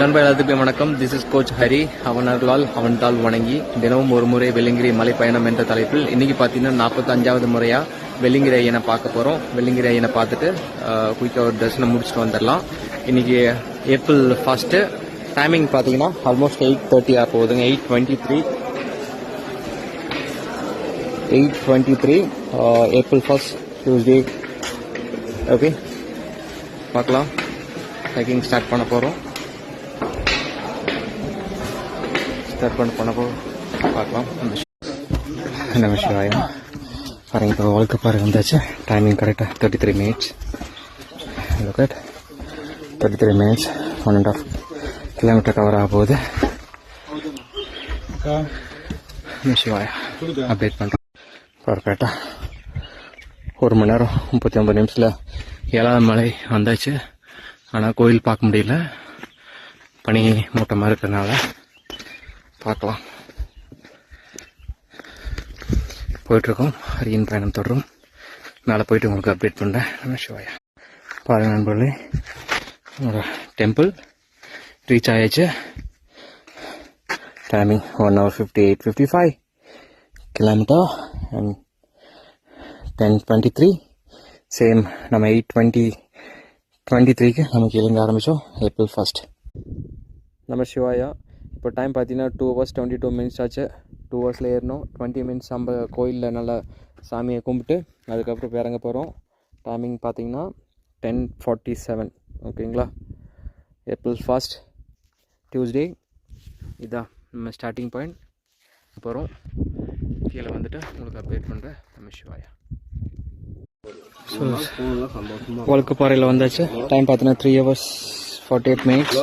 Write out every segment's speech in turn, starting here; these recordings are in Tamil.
நண்பர் எல்லாத்துக்கும் வணக்கம். This is coach Hari. அவனர்களால் அவன்தால் வணங்கி தினமும் ஒரு முறை வெள்ளிங்கிரி மலை பயணம் என்ற தலைப்பில் இன்னைக்கு பார்த்தீங்கன்னா 45வது முறையா வெள்ளிங்கிரி ஐயனை பார்க்க போறோம். வெள்ளிங்கிரி ஐயனை பார்த்துட்டு குயிக்காக ஒரு தரிசனம் முடிச்சுட்டு வந்துடலாம். இன்னைக்கு ஏப்ரல் 1 டைமிங் பார்த்தீங்கன்னா ஆல்மோஸ்ட் 8:30 ஆக போகுதுங்க. 8:23 ஏப்ரல் 1 டியூஸ்டே. ஓகே, பார்க்கலாம். ஹைக்கிங் ஸ்டார்ட் பண்ண போகிறோம். பார்க்கலாம். என்ன விஷயம் பாருங்க, இப்போ வாழ்க்கை பாருங்க வந்தாச்சு. டைமிங் கரெக்டாக 33 minutes. Look at 33 minutes, 1.5 kilometer cover ஆக போகுது. சிவாயா அப்டேட் பண்ணுறோம். கரெக்டாக 1 மணி நேரம் 39 நிமிஷத்தில் 7வது மலை வந்தாச்சு. ஆனால் கோயில் பார்க்க முடியல, பனி மூட்டமாக இருக்கிறதுனால. பார்க்கலாம். போயிட்டுருக்கோம். ஹரியின் பயணம் தொடரும். மேலே போயிட்டு உங்களுக்கு அப்டேட் பண்ணுறேன். நம்ம சிவாயா பாருங்க நண்பர்களே, ஒரு டெம்பிள் ரீச் ஆயாச்சு. Timing 1 hour 58:55 kilometre and 10:23. Same நம்ம 8:23க்கு நமக்கு இறங்க ஆரம்பித்தோம். ஏப்ரல் 1. நம்ம சிவாயா இப்போ டைம் பார்த்தீங்கன்னா 2 hours 22 minutes ஆச்சு. 2 hours ஏறணும். 20 minutes நம்ம கோயிலில் நல்லா சாமியை கும்பிட்டு அதுக்கப்புறம் இறங்க போகிறோம். டைமிங் பார்த்தீங்கன்னா 10:47. ஓகேங்களா? April 1 Tuesday. இதுதான் நம்ம ஸ்டார்டிங் பாயிண்ட். போகிறோம். கீழே வந்துட்டு உங்களுக்கு அப்டேட் பண்ணுறேன். நம்ம சிவாயா வழுக்குப்பாறையில் வந்தாச்சு. டைம் பார்த்தீங்கன்னா 3 hours 48 minutes.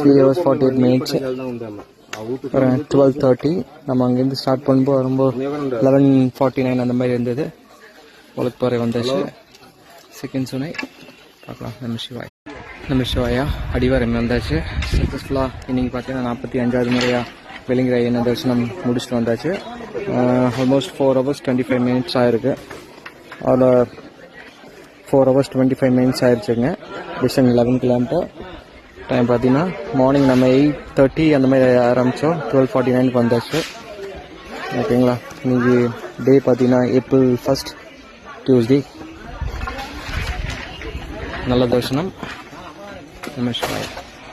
3 hours 48 minutes. 12:30 நம்ம அங்கேருந்து ஸ்டார்ட் பண்ணும்போது வரும்போது 11:49 அந்த மாதிரி இருந்தது. வழுக்குப்பாறை வந்தாச்சு. செகண்ட் சுனை பார்க்கலாம். நம்ம சிவாயா அடிவாரம் வந்தாச்சு. சக்ஸஸ்ஃபுல்லாக இன்னைக்கு பார்த்தீங்கன்னா 45வது முறையாக வெள்ளிங்கிரி ஐயனை தரிசனம் முடிச்சுட்டு வந்தாச்சு. ஆல்மோஸ்ட் 4 hours 25 minutes ஆயிருக்கு. அதில் 4 hours 25 minutes ஆயிடுச்சுங்க. Distance 11 kilometer. டைம் பார்த்தீங்கன்னா மார்னிங் நம்ம 8:30 அந்த மாதிரி ஆரம்பித்தோம். 12:49க்கு வந்தாச்சு. ஓகேங்களா? இன்னைக்கு டே பார்த்தீங்கன்னா ஏப்ரல் 1 டியூஸ்டே. நல்ல தரிசனம். நமஸ்காரம்.